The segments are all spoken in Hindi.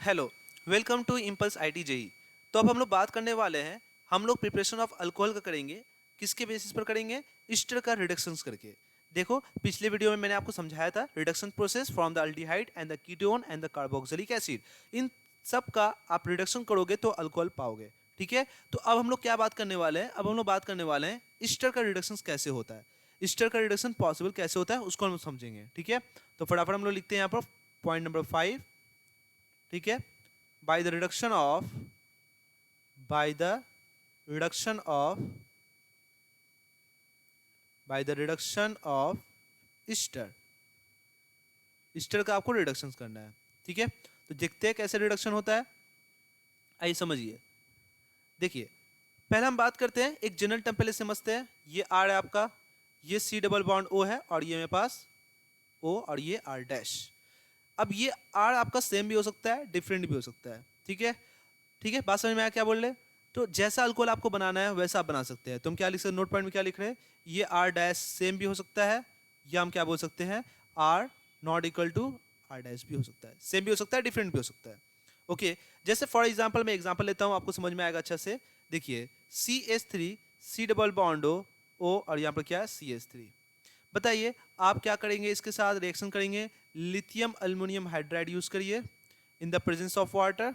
Hello, welcome to impulse IT JEE. तो अब हम लोग बात करने वाले हैं, हम लोग प्रिपरेशन ऑफ अल्कोहल का करेंगे। किसके बेसिस पर करेंगे? ईस्टर का रिडक्शंस करके। देखो, पिछले वीडियो में मैंने आपको समझाया था reduction process from the aldehyde and the ketone and the carboxylic acid. इन सब का आप रिडक्शन करोगे तो अल्कोहल पाओगे। ठीक है, तो अब हम लोग क्या बात करने वाले हैं? अब हम लोग बात करने वाले हैं ईस्टर का रिडक्शन कैसे होता है, ईस्टर का रिडक्शन पॉसिबल कैसे होता है, उसको हम समझेंगे। ठीक है, तो फटाफट हम लोग लिखते हैं यहाँ पर पॉइंट नंबर 5। ठीक है, by the reduction of by the reduction of by the reduction of Easter. Easter का आपको रिडक्शन करना है। ठीक है, तो देखते हैं कैसे रिडक्शन होता है। आइए समझिए। देखिए, पहले हम बात करते हैं, एक जनरल टर्म पहले समझते हैं। ये आर है आपका, ये सी डबल बॉन्ड ओ है, और ये मेरे पास ओ, और ये आर डैश। अब ये आर आपका सेम भी हो सकता है, डिफरेंट भी हो सकता है। ठीक है, ठीक है, बात समझ में आया क्या बोल रहे? तो जैसा अल्कोहल आपको बनाना है वैसा आप बना सकते हैं। तो हम क्या लिख सकते हैं, नोट पॉइंट में क्या लिख रहे हैं? ये आर डैश सेम भी हो सकता है, या हम क्या बोल सकते हैं, R not equal to R dash भी हो सकता है। सेम भी हो सकता है, डिफरेंट भी हो सकता है। ओके, जैसे फॉर एग्जाम्पल मैं एग्जाम्पल लेता हूँ, आपको समझ में आएगा अच्छा से। देखिए, C H three, C double bond O, और यहाँ पर क्या है, सी एच थ्री। बताइए आप क्या करेंगे, इसके साथ रिएक्शन करेंगे, लिथियम अल्युमिनियम हाइड्राइड यूज करिए in the presence of water.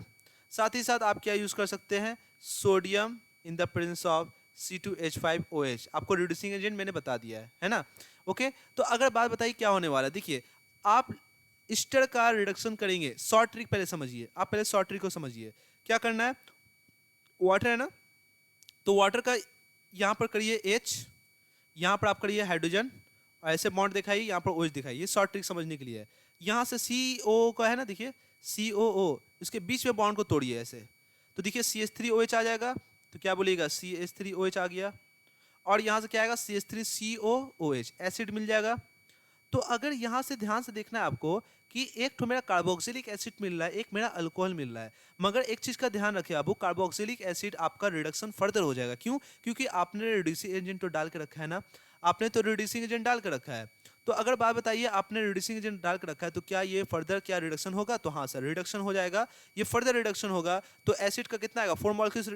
साथ ही साथ आप क्या यूज कर सकते हैं, sodium in the presence of C2H5OH। आपको रिड्यूसिंग एजेंट मैंने बता दिया है ना। ओके, तो अगर बात बताइए क्या होने वाला है। देखिए, आप ईस्टर का रिडक्शन करेंगे। शॉर्ट ट्रिक पहले समझिए, आप पहले शॉर्ट ट्रिक को समझिए। क्या करना है, वाटर है ना, तो वाटर का यहां पर करिए H, यहाँ पर आप करिए हाइड्रोजन, और ऐसे बॉन्ड दिखाइए, यहाँ पर OH दिखाइए। शॉर्ट ट्रिक समझने के लिए है। यहाँ से CO का है ना, देखिए COO, इसके बीच में बॉन्ड को तोड़िए ऐसे, तो देखिए CH3OH आ जाएगा। तो क्या बोलिएगा, CH3OH आ गया, और यहाँ से क्या आएगा, CH3COOH, एसिड मिल जाएगा। तो अगर यहाँ से ध्यान से देखना है आपको कि एक तो मेरा कार्बोक्सिलिक एसिड मिल रहा है, एक मेरा अल्कोहल मिल रहा है, मगर एक चीज का ध्यान रखिए आप, वो कार्बोक्सिलिक एसिड आपका रिडक्शन फर्दर हो जाएगा। क्यों? क्योंकि आपने रिड्यूसिंग एजेंट तो डाल के रखा है ना, आपने तो रिड्यूसिंग एजेंट डाल के रखा है। तो अगर बात बताइए, आपने रिड्यूसिंग एजेंट डाल के रखा है, तो क्या ये फर्दर क्या रिडक्शन होगा? तो हाँ सर, रिडक्शन हो जाएगा। ये फर्दर रिडक्शन होगा, तो एसिड का कितना आएगा, 4 मॉलिक्यूल्स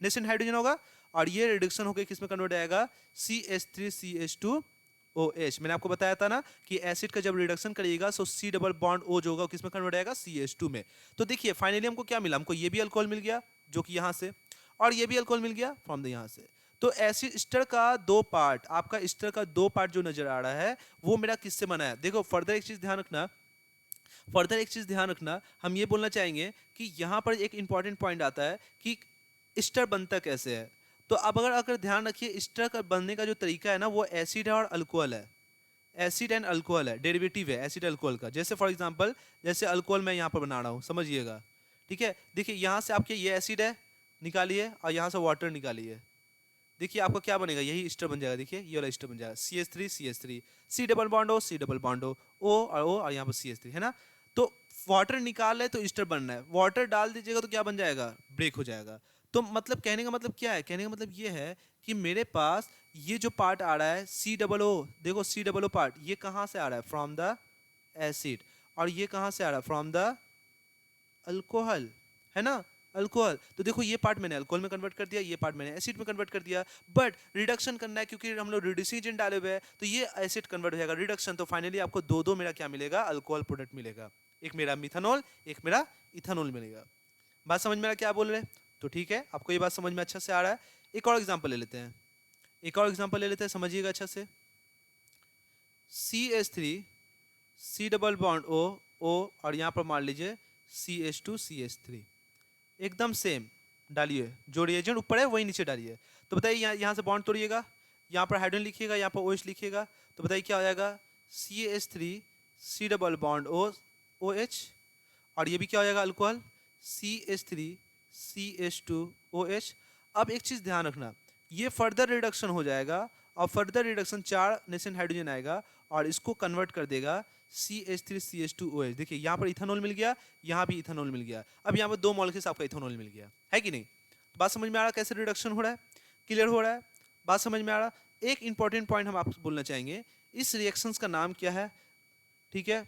नेशन हाइड्रोजन होगा, और ये रिडक्शन होकर किस में कन्वर्ट आएगा, CH3CH2OH। मैंने आपको बताया था ना कि एसिड का जब रिडक्शन करिएगा तो C डबल बॉन्ड O जो होगा किस में कन्वर्ट आएगा, CH2 में। तो देखिए फाइनली हमको क्या मिला, हमको ये भी अल्कोहल मिल गया जो कि यहाँ से, और ये भी अल्कोहल मिल गया फ्रॉम द यहाँ से। तो एसिड ईस्टर का दो पार्ट, आपका ईस्टर का दो पार्ट जो नजर आ रहा है वो मेरा किससे बना है। देखो फर्दर एक चीज ध्यान रखना, हम ये बोलना चाहेंगे कि यहाँ पर एक इंपॉर्टेंट पॉइंट आता है कि ईस्टर बनता कैसे है। तो अब अगर अगर ध्यान रखिए, ईस्टर का बनने का जो तरीका है ना, वो एसिड है और अल्कोहल है। एसिड एंड अल्कोहल है, डेरिवेटिव है एसिड अल्कोहल का। जैसे फॉर एग्जांपल, जैसे अल्कोहल मैं यहाँ पर बना रहा हूँ, समझिएगा। ठीक है, देखिए यहाँ से आपके ये एसिड है, निकालिए, और यहाँ से वाटर निकालिए। देखिए आपको क्या बनेगा, यही ईस्टर बन जाएगा। देखिए ये वाला ईस्टर बन जाएगा, CH3 C double bond O, C double bond O, और यहाँ पर CH3 है ना। तो वाटर निकाल रहे तो ईस्टर बनना है, वाटर डाल दीजिएगा तो क्या बन जाएगा, ब्रेक हो जाएगा। तो मतलब कहने का मतलब क्या है, कहने का मतलब ये है कि मेरे पास ये जो पार्ट आ रहा है C00, देखो C00 पार्ट, ये कहाँ से आ रहा है, फ्रॉम द एसिड, और ये कहाँ से आ रहा है, फ्रॉम द अल्कोहल, है ना, अल्कोहल। तो देखो ये पार्ट मैंने अल्कोहल में कन्वर्ट कर दिया, ये पार्ट मैंने एसिड में कन्वर्ट कर दिया। बट रिडक्शन करना है, क्योंकि हम लोग रिड्यूसिंग एजेंट डाले हुए हैं, तो ये एसिड कन्वर्ट हो जाएगा, रिडक्शन। तो फाइनली आपको दो दो मेरा क्या मिलेगा, अल्कोहल प्रोडक्ट मिलेगा। एक मेरा मिथानॉल, एक मेरा इथानॉल मिलेगा। बात समझ में आ रहा क्या बोल रहे हैं? तो ठीक है, आपको ये बात समझ में अच्छा से आ रहा है। एक और एग्जाम्पल ले लेते हैं, एक और एग्जाम्पल ले लेते हैं, समझिएगा अच्छा से। CH3, C double bond O, और यहाँ पर मान लीजिए CH2CH3, एकदम सेम डालिए, जो रिएजेंट ऊपर है वही नीचे डालिए। तो बताइए यहाँ से बॉन्ड तोड़िएगा, यहाँ पर हाइड्रोजन लिखिएगा, यहाँ पर OH लिखिएगा, तो बताइए क्या हो जाएगा, CH3 C double bond OH, और ये भी क्या हो जाएगा, अल्कोहल, CH3CH2OH। अब एक चीज ध्यान रखना, ये फर्दर रिडक्शन हो जाएगा, और फर्दर रिडक्शन 4 नेशन हाइड्रोजन आएगा और इसको कन्वर्ट कर देगा CH3CH2OH। देखिए यहाँ पर इथेनॉल मिल गया, यहाँ भी इथेनॉल मिल गया। अब यहाँ पर दो मॉलिक्यूल्स आपका इथेनॉल मिल गया, है कि नहीं? तो बात समझ में आ रहा कैसे रिडक्शन हो रहा है, क्लियर हो रहा है, बात समझ में आ रहा। एक इंपॉर्टेंट पॉइंट हम आपको बोलना चाहेंगे, इस रिएक्शंस का नाम क्या है? ठीक है,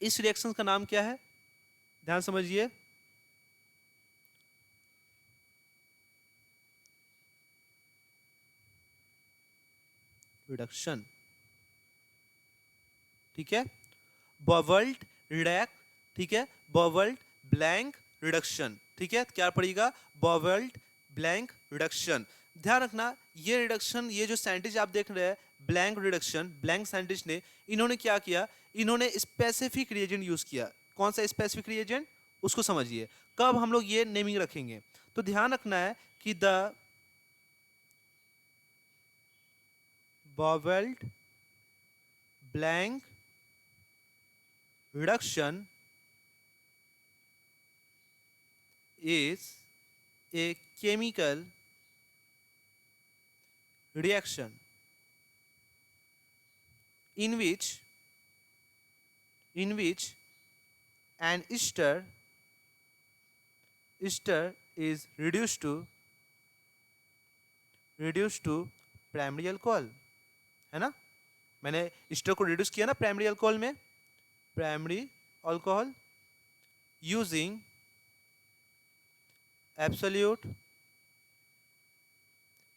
इस रिएक्शंस का नाम क्या है? ध्यान समझिए। रिडक्शन, ठीक है, बबल्ड रिडक्ट, ठीक है, बबल्ड ब्लैंक रिडक्शन, ठीक है, क्या पड़ेगा, बबल्ड ब्लैंक रिडक्शन। ध्यान रखना ये रिडक्शन, ये जो साइंटिस्ट आप देख रहे हैं ब्लैंक रिडक्शन, ब्लैंक साइंटिस्ट ने, इन्होंने क्या किया, इन्होंने स्पेसिफिक रिएजेंट यूज किया। कौन सा स्पेसिफिक रिएजेंट, उसको समझिए। कब हम लोग ये नेमिंग रखेंगे, तो ध्यान रखना है कि the bubbled blank reduction is a chemical reaction in which an ester is reduced to primary alcohol, है ना, मैंने ester को रिड्यूस किया ना प्राइमरी अल्कोहल में, primary alcohol using absolute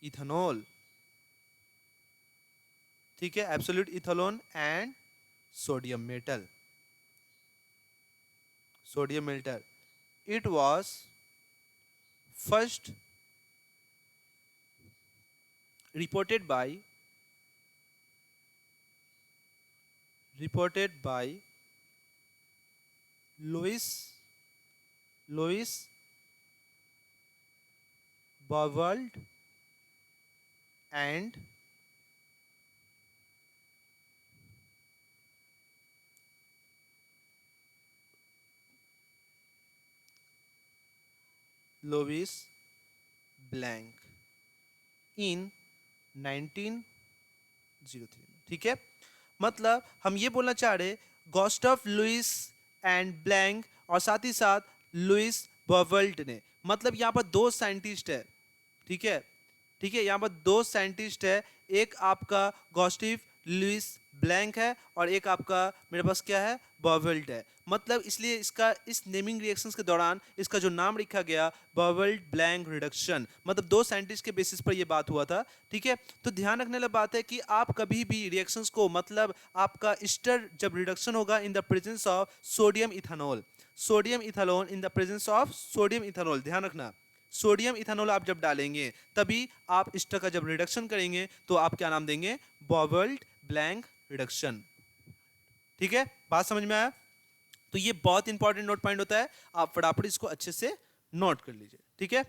ethanol, ठीक है, absolute ethanol and sodium metal, it was first reported by Louis Bowald and Louis Blanc in 1903, ठीक है। मतलब हम ये बोलना चाह रहे गुस्ताव लुइस एंड ब्लैंक और साथ ही साथ लुइस बॉवल्ट ने, मतलब यहाँ पर दो साइंटिस्ट है, ठीक है, ठीक है, यहाँ पर दो साइंटिस्ट है, एक आपका गुस्ताव लुइस ब्लैंक है और एक आपका मेरे पास क्या है, बॉवल्ट है। मतलब इसलिए इसका इस नेमिंग रिएक्शंस के दौरान इसका जो नाम लिखा गया बॉवल्ट ब्लैंक रिडक्शन, मतलब दो साइंटिस्ट के बेसिस पर ये बात हुआ था, ठीक है। तो ध्यान रखने वाली बात है कि आप कभी भी रिएक्शंस को, मतलब आपका ईस्टर जब रिडक्शन होगा in the presence of sodium ethanol in the presence of sodium ethanol, ध्यान रखना सोडियम इथेनॉल आप जब डालेंगे तभी आप ईस्टर का जब रिडक्शन करेंगे तो आप क्या नाम देंगे, बॉवल्ट ब्लैंक रिडक्शन, ठीक है, बात समझ में आया। तो ये बहुत इंपॉर्टेंट नोट पॉइंट होता है, आप फटाफट इसको अच्छे से नोट कर लीजिए, ठीक है।